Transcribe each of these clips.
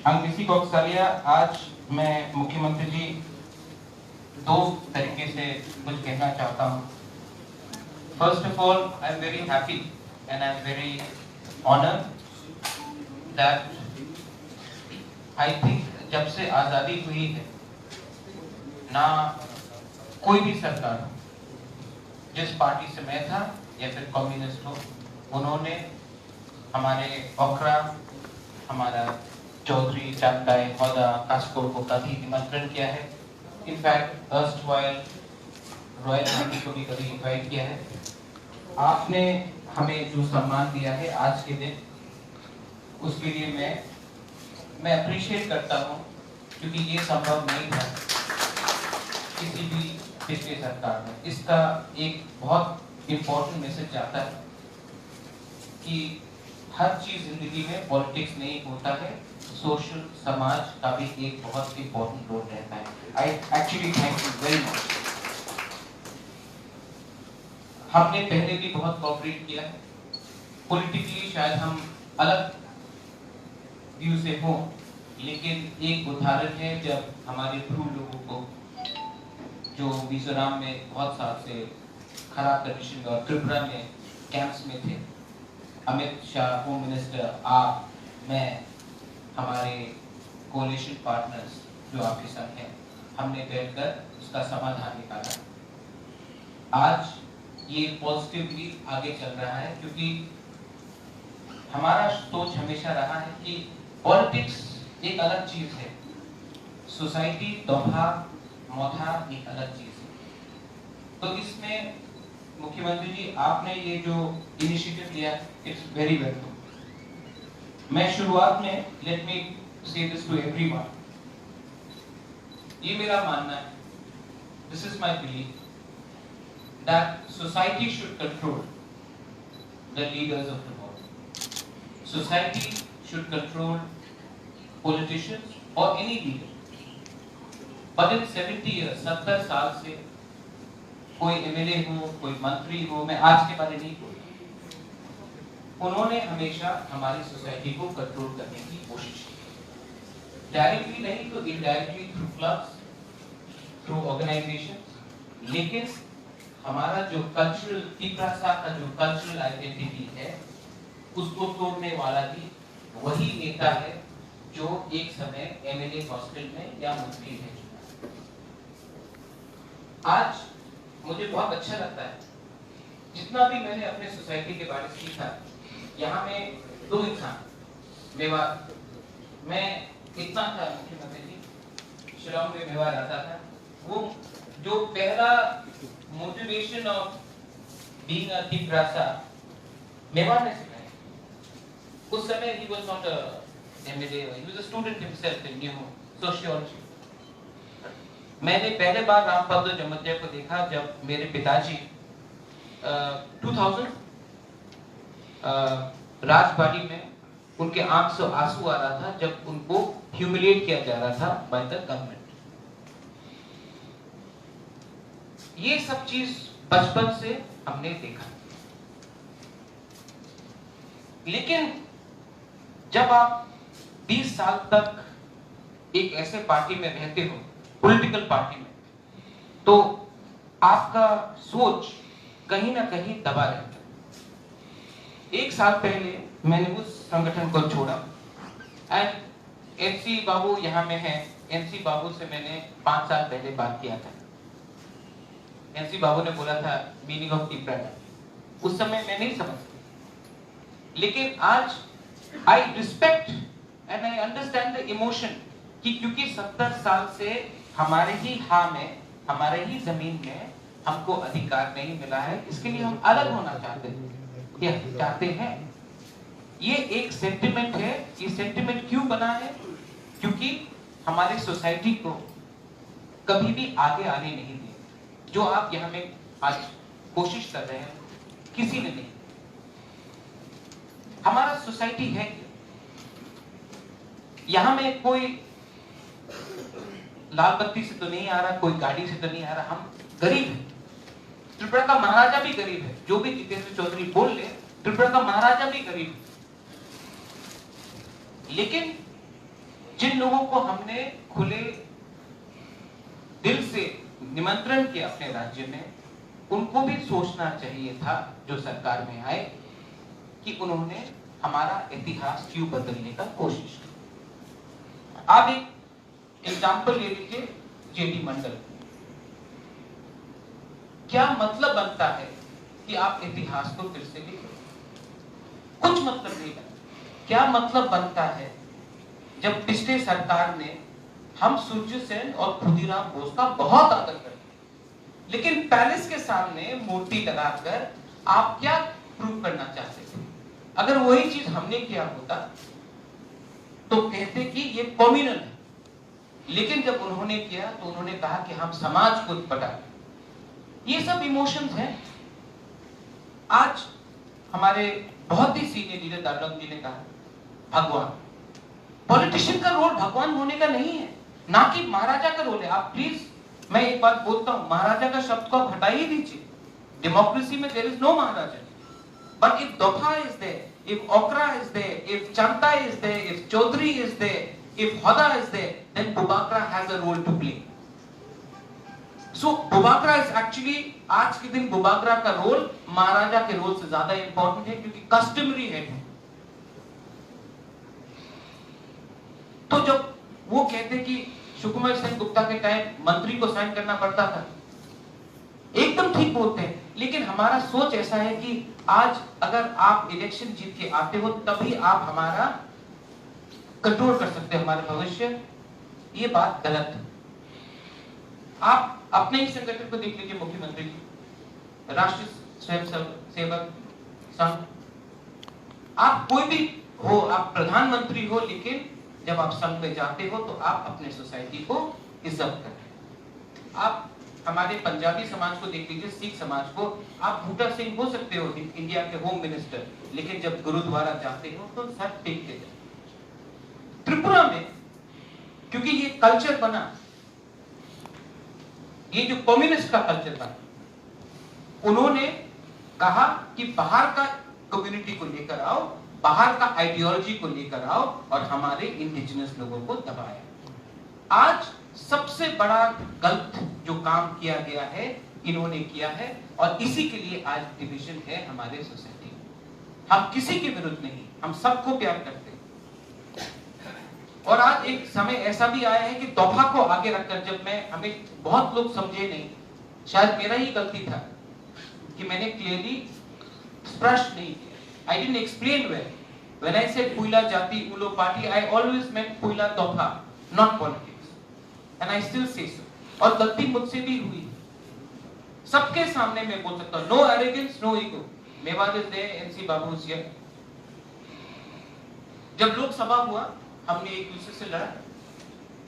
अंग्रेजी कौशल्या आज मैं मुख्यमंत्री जी दो तरीके से कुछ कहना चाहता हूँ। First of all, I am very happy and I am very honoured that I think जब से आज़ादी हुई है ना कोई भी सरकार हो, जिस पार्टी से मैं था या फिर कम्युनिस्ट हो, उन्होंने हमारे ओखरा, हमारा चौधरी, चांदाई, हौदा, कास्कोर को कभी निमंत्रण किया है। इनफैक्ट अर्स्टवाइल रॉयल फैमिली को भी कभी इन्वाइट किया है। आपने हमें जो सम्मान दिया है आज के दिन, उसके लिए मैं अप्रिशिएट करता हूँ, क्योंकि ये संभव नहीं था किसी भी पिछले सरकार में। इसका एक बहुत इम्पोर्टेंट मैसेज आता है कि हर चीज जिंदगी में पॉलिटिक्स नहीं होता है, सोशल समाज का भी एक बहुत इम्पोर्टेंट रोल रहता है। I actually thank you very much. हमने पहले भी बहुत कोऑपरेट किया है। पॉलिटिकली शायद हम अलग व्यू से हो, लेकिन एक उदाहरण है जब हमारे ब्रू लोगों को जो मिजोरम में बहुत साल से खराब कंडीशन में और त्रिपुरा में कैंप्स में थे, अमित शाह होम मिनिस्टर, आप, मैं, हमारे कोalition पार्टनर्स जो आपके साथ हैं, हमने बैठकर उसका समाधान निकाला। आज ये पॉजिटिवली आगे चल रहा है, क्योंकि हमारा सोच हमेशा रहा है कि पॉलिटिक्स एक अलग चीज है, सोसाइटी दोहा मोथा एक अलग चीज है। तो इसमें मुख्यमंत्री जी, आपने ये जो इनिशिएटिव लिया, इट्स वेरी वेलकम। मैं शुरुआत में लेट मी से दिस टू एवरीवन, ये मेरा मानना है, this is my belief that society should control the leaders of tomorrow. Society should control politicians और any leader. But in 70 years, 70 साल से कोई एमएलए हो, कोई मंत्री हो, मैं आज के बारे नहीं बोल रहा, उन्होंने हमेशा हमारी सोसाइटी को कंट्रोल करने की कोशिश की, डायरेक्टली नहीं तो indirectly, through clubs, through organization. लेकिन हमारा जो कल्चरल तिप्रासा का जो कल्चरल आइडेंटिटी है, उसको तोड़ने वाला भी वही नेता है जो एक समय एमएलए हॉस्टल में या मंत्री है। आज मुझे बहुत अच्छा लगता है, जितना भी मैंने अपने सोसाइटी के बारे में सीखा। यहाँ में दो इंसान, मेवाड़, मैं इतना था मुख्यमंत्री जी, शिलांग में मेवाड़ आता था, वो जो पहला motivation of being a Tiprasa Mewar ने सिखाया। उस समय he was not a MLA, he was a student himself in new sociology. मैंने पहले बार रामपद जमतिया को देखा जब मेरे पिताजी 2000 राजबाड़ी में उनके आंख से आंसू आ रहा था जब उनको ह्यूमिलिएट किया जा रहा था बाय द गवर्नमेंट। ये सब चीज बचपन से हमने देखा। लेकिन जब आप 20 साल तक एक ऐसे पार्टी में रहते हो, पॉलिटिकल पार्टी में, तो आपका सोच कहीं ना कहीं दबा रहता है। 1 साल पहले मैंने उस संगठन को छोड़ा एंड एनसी बाबू यहाँ में है। एनसी बाबू से मैंने 5 साल पहले बात किया था। एनसी बाबू ने बोला था मीनिंग ऑफ टिप्रासा। उस समय मैं नहीं समझ, लेकिन आज I respect and I understand the emotion कि क्योंकि 70 साल से हमारे ही में, हमारे ही जमीन में हमको अधिकार नहीं मिला है, इसके लिए हम अलग होना चाहते हैं। ये एक सेंटिमेंट है। ये सेंटिमेंट क्यों बना है? क्योंकि हमारी सोसाइटी को कभी भी आगे आने नहीं दिया। जो आप यहाँ में आज कोशिश कर रहे हैं, किसी ने नहीं। हमारा सोसाइटी है, यहाँ में कोई लाल बत्ती से तो नहीं आ रहा, कोई गाड़ी से तो नहीं आ रहा। हम गरीब हैं। त्रिपुरा का महाराजा भी गरीब है। जो भी जितेंद्र चौधरी बोल ले, त्रिपुरा का महाराजा भी गरीब है। लेकिन जिन लोगों को हमने खुले दिल से निमंत्रण किया अपने राज्य में, उनको भी सोचना चाहिए था जो सरकार में आए कि उन्होंने हमारा इतिहास क्यों बदलने का कोशिश की। आप एक एग्जाम्पल ले लीजिए जेडी मंडल। क्या मतलब बनता है कि आप इतिहास को फिर से लिखें? कुछ मतलब नहीं बनता। क्या मतलब बनता है जब पिछले सरकार ने हम सूर्य सेन और खुदीराम बोस का बहुत आदर कर, लेकिन पैलेस के सामने मूर्ति लगाकर आप क्या प्रूव करना चाहते थे? अगर वही चीज हमने किया होता तो कहते कि ये कम्युनल है, लेकिन जब उन्होंने किया तो उन्होंने कहा कि हम समाज को पटा। ये सब इमोशंस हैं। आज हमारे बहुत ही सीनियर लीडर दार्लम जी ने कहा भगवान, पॉलिटिशियन का रोल भगवान होने का नहीं है, ना कि महाराजा का रोल है। आप प्लीज, मैं एक बात बोलता हूं, महाराजा का शब्द को आप हटा ही दीजिए। डेमोक्रेसी में there is no maharaja, but if दोफा is there, if Okra is there, if Chanta is there, if Chaudhary is there, if Hoda is there, then Bubakra has a role to play. So Bubakra is actually, आज के दिन Bubakra का role महाराजा के role से ज्यादा important है, क्योंकि customary head है। तो जब वो कहते कि सुकुमार सेन गुप्ता के टाइम मंत्री को साइन करना पड़ता था, एकदम ठीक बोलते हैं, लेकिन हमारा सोच ऐसा है कि आज अगर आप इलेक्शन जीत के आते हो तभी आप हमारा कंट्रोल कर सकते हो हमारे भविष्य। ये बात गलत है। आप अपने ही संगठन को देख लीजिए, मुख्यमंत्री जी, राष्ट्रीय स्वयंसेवक संघ, आप कोई भी हो, आप प्रधानमंत्री हो, लेकिन जब आप संघ में जाते हो तो आप अपने सोसाइटी को इज्जत करते हैं। आप हमारे पंजाबी समाज को देख लीजिए, सिख समाज को, आप बूटा सिंह हो सकते हो इंडिया के होम मिनिस्टर, लेकिन जब गुरुद्वारा जाते हो तो सर टेकते जाते। त्रिपुरा में क्योंकि ये कल्चर बना, ये जो कम्युनिस्ट का कल्चर बना, उन्होंने कहा कि बाहर का कम्युनिटी को लेकर आओ, बाहर का आइडियोलॉजी को लेकर आओ और हमारे इंडिजिनस लोगों को दबाया। आज सबसे बड़ा गलत जो काम किया गया है इन्होंने किया है, और इसी के लिए आज डिवीजन है हमारे सोसाइटी में। हम किसी के विरुद्ध नहीं, हम सबको प्यार करते हैं। और आज एक समय ऐसा भी आया है कि तोहफा को आगे रखकर, जब हमें बहुत लोग समझे नहीं, शायद मेरा ही गलती था कि मैंने क्लियरली स्पष्ट नहीं किया। I didn't explain well. When I said Puila Jati Ulo Party, I always meant Puila Topha, not politics. And I still say so. और गलती मुझसे भी हुई, सबके सामने मैं बोल सकता हूँ। No arrogance, no ego. Mewar is there, NC Babu is here. जब लोकसभा हुआ, हमने एक दूसरे से लड़ा,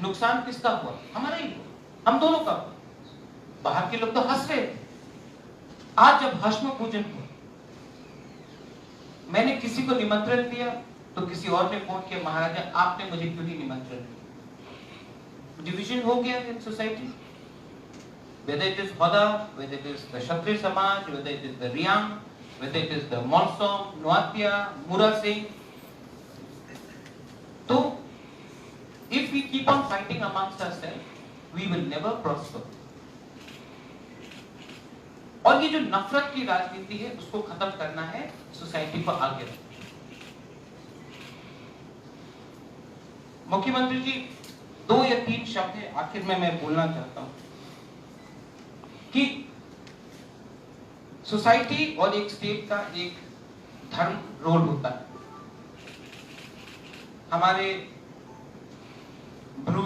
नुकसान किसका हुआ? हमारा ही हुआ, हम दोनों का हुआ। बाहर के लोग तो हंस रहे थे। आज जब भस्म पूजन हुआ, मैंने किसी को निमंत्रण दिया तो किसी और ने फोन किया, महाराजा आपने मुझे क्यों नहीं निमंत्रण दिया? डिवीजन हो गया in society, whether it is Hoda, whether it is the Kshatriya Samaj, whether it is the Riyang, whether it is the Monsom, Nuatia, Mura Singh. So if we keep on fighting amongst ourselves, we will never prosper. और ये जो नफरत की राजनीति है उसको खत्म करना है, सोसाइटी को आगे रखना। मुख्यमंत्री जी, 2 या 3 शब्द है आखिर में मैं बोलना चाहता हूं कि सोसाइटी और एक स्टेट का एक धर्म रोल होता है। हमारे ब्रू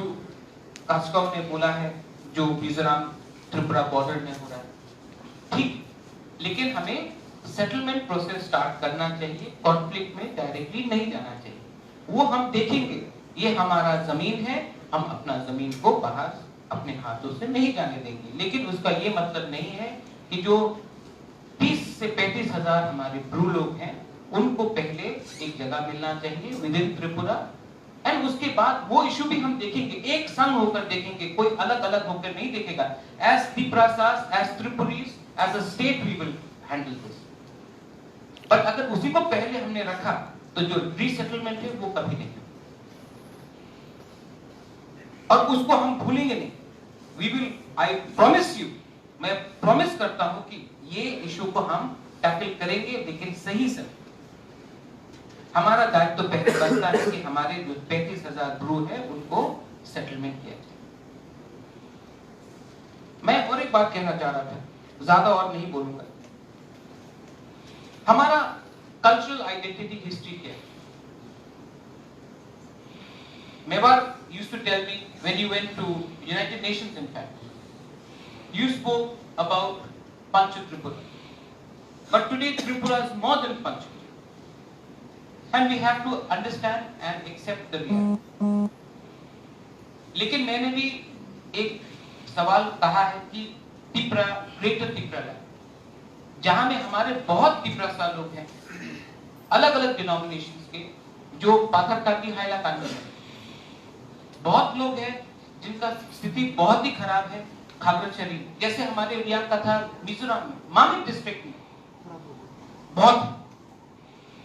कास्कव ने बोला है जो मिजोरम त्रिपुरा बॉर्डर में हो रहा है, ठीक, लेकिन हमें सेटलमेंट प्रोसेस स्टार्ट करना चाहिए, कॉन्फ्लिक्ट में डायरेक्टली नहीं जाना चाहिए। वो हम देखेंगे, ये हमारा जमीन है, हम अपना जमीन को बाहर अपने हाथों से नहीं जाने देंगे। लेकिन उसका ये मतलब नहीं है कि जो 30 से 35 हजार हमारे ब्रू लोग हैं उनको पहले एक जगह मिलना चाहिए विद इन त्रिपुरा, एंड उसके बाद वो इशू भी हम देखेंगे, एक संग होकर देखेंगे, कोई अलग अलग होकर नहीं देखेगा। एज त्रिपुरासास, एज त्रिपुरीज, as a state we will handle this. पर अगर उसी को पहले हमने रखा तो जो रीसेटलमेंट है वो कभी नहीं। और उसको हम भूलेंगे नहीं। We will, I promise you, मैं प्रॉमिस करता हूं कि ये इशू को हम टैकल करेंगे, लेकिन सही से। हमारा दायित्व तो पहले बनता है कि हमारे जो 35,000 ब्रू है उनको सेटलमेंट किया जाए। मैं और एक बात कहना चाह रहा था, ज्यादा और नहीं बोलूंगा। हमारा कल्चरल आइडेंटिटी हिस्ट्री क्या है? Mewar used to tell me when you went to United Nations, in fact, you spoke about Pancha Tripura. But today Tripura is more than Pancha. And we have to understand and accept the reality. लेकिन मैंने भी एक सवाल कहा है कि Tripura, greater Tripura, जहां में हमारे बहुत त्रिपुरा लोग हैं, अलग अलग डिनोमिनेशंस के, जो पाथरकाटी, हाइलाकांडी है। बहुत लोग हैं जिनका स्थिति बहुत ही खराब है खागड़ाछड़ी, जैसे हमारे एरिया का था मिजोरम में, मामिक डिस्ट्रिक्ट में। बहुत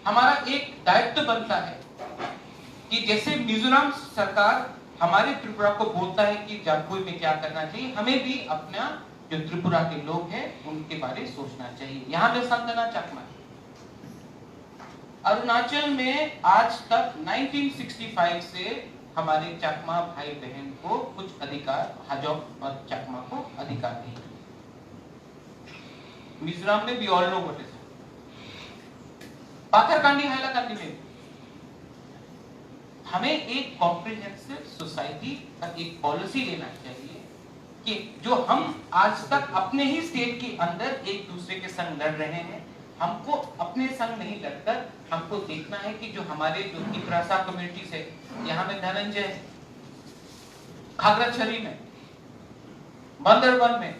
हमारा एक दायित्व बनता है कि जैसे मिजोरम सरकार हमारे त्रिपुरा को बोलता है कि जागपुई में क्या करना चाहिए, हमें भी अपना जो त्रिपुरा के लोग हैं उनके बारे में सोचना चाहिए। यहाँ पे संतना चकमा, अरुणाचल में आज तक 1965 से हमारे चकमा भाई बहन को कुछ अधिकार, हाजोंग और चकमा को अधिकार नहीं। मिजोरम में भी ऑल नो व्हाट इज, पाथरकांडी, हाइलाकांडी में हमें एक कॉम्प्रिहेंसिव सोसाइटी का एक पॉलिसी लेना चाहिए कि जो हम आज तक अपने ही स्टेट के अंदर एक दूसरे के संग लड़ रहे हैं, हमको अपने संग नहीं लड़कर हमको देखना है कि जो हमारे जो त्रिपुरा कम्युनिटीज है, यहाँ में धनंजय है, खागड़ाछड़ी में, बंदरबन में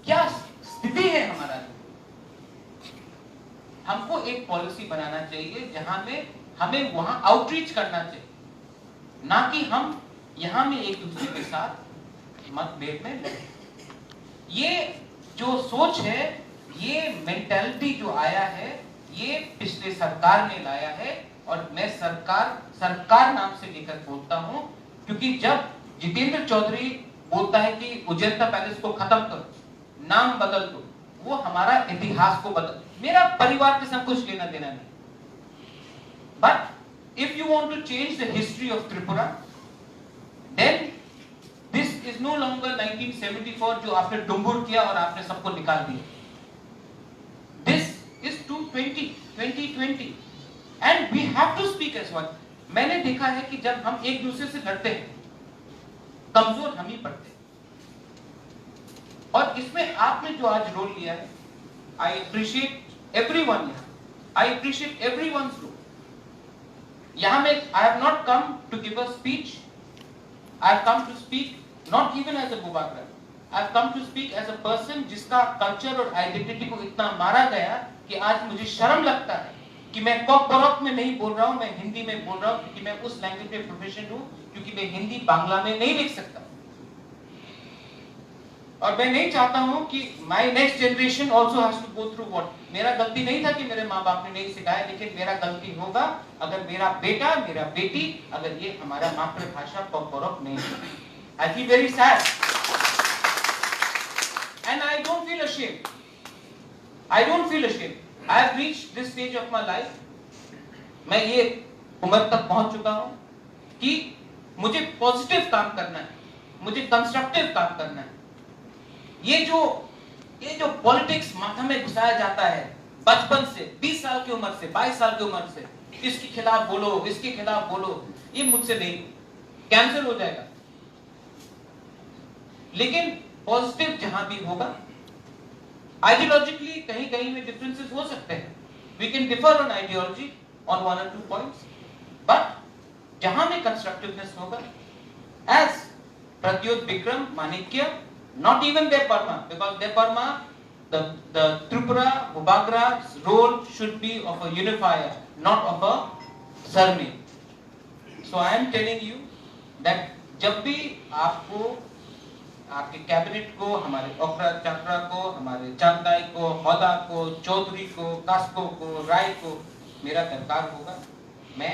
क्या स्थिति है हमारा। हमको एक पॉलिसी बनाना चाहिए जहां में हमें वहां आउटरीच करना चाहिए, ना कि हम यहां में एक दूसरे के साथ मतभेद में लड़े। ये जो सोच है, ये मेंटालिटी जो आया है, ये पिछले सरकार ने लाया है। और मैं सरकार नाम से लेकर बोलता हूं, क्योंकि जब जितेंद्र चौधरी बोलता है कि उजैंता पैलेस को खत्म करो, नाम बदल दो, वो हमारा इतिहास को बदल, मेरा परिवार के साथ कुछ लेना देना नहीं। But if you want to change the history of Tripura, then this is no longer 1974 जो आपने डुम्बुर किया और आपने सबको निकाल दिया। This is 2020 and we have to speak as one. मैंने देखा है कि जब हम एक दूसरे से लड़ते हैं, कमजोर हम ही पड़ते हैं। और इसमें आपने जो आज रोल लिया है, I appreciate everyone here. I appreciate everyone's role. यहाँ में I have not come to give a speech. I have come to speak not even as a Bubagra. I have come to speak as a person जिसका culture और identity को इतना मारा गया कि आज मुझे शर्म लगता है कि मैं कॉकबरॉक में नहीं बोल रहा हूँ, मैं हिंदी में बोल रहा हूँ, क्योंकि मैं उस लैंग्वेज में प्रोफेशनल हूँ, क्योंकि मैं हिंदी बांग्ला में नहीं लिख सकता। और मैं नहीं चाहता हूं कि my next generation also has to go through what. मेरा गलती नहीं था कि मेरे माँ बाप ने नहीं सिखाया, लेकिन मेरा गलती होगा अगर मेरा बेटा, मेरा बेटी, अगर ये हमारा मातृभाषा कॉकबरॉक नहीं है। I feel very sad and I don't feel ashamed. I don't feel ashamed. I have reached this stage of my life. मैं ये उम्र तक पहुंच चुका हूं कि मुझे पॉजिटिव काम करना है, मुझे कंस्ट्रक्टिव काम करना है। ये जो पॉलिटिक्स माथा में घुसाया जाता है बचपन से, 20 साल की उम्र से, 22 साल की उम्र से, इसके खिलाफ बोलो, इसके खिलाफ बोलो, ये मुझसे नहीं, कैंसर हो जाएगा। लेकिन पॉजिटिव जहां भी होगा, आइडियोलॉजिकली कहीं कहीं में डिफरेंसेस हो सकते हैं, we can differ on ideology on 1 or 2 points, but जहां में कंस्ट्रक्टिवनेस होगा, as Pradyot Vikram Manikya, not even their Burma, because their Burma, the Tripura, Bubagra's role should be of a unifier, not of a surname. So I am telling you that जब भी आपको, आपके cabinet को, हमारे ओखरा चक्रा को, हमारे चांदाई को, होदा को, चौधरी को, कास्को को, राय को मेरा दरकार होगा, मैं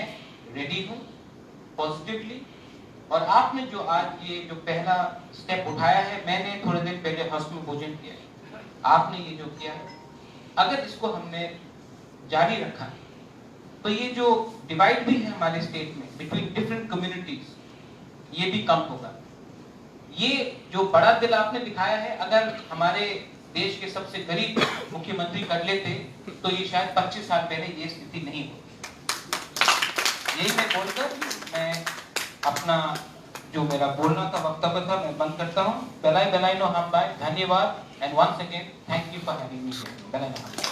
रेडी हूँ पॉजिटिवली और आपने जो आज ये जो पहला स्टेप उठाया है, मैंने थोड़े दिन पहले हॉस्टल में भोजन किया है, आपने ये जो किया है, अगर इसको हमने जारी रखा तो ये जो डिवाइड भी है हमारे स्टेट में बिटवीन डिफरेंट कम्युनिटीज, ये भी कम होगा। ये जो बड़ा दिल आपने दिखाया है, अगर हमारे देश के सबसे गरीब मुख्यमंत्री कर लेते तो ये शायद 25 साल पहले ये स्थिति नहीं होती। यही मैं बोलकर मैं अपना जो मेरा बोलना का वक्तव्य था मैं बंद करता हूँ। बेलाई बेलाई नो हम बाय, धन्यवाद and once again thank you for having me here. बेलाई नो हम बाय।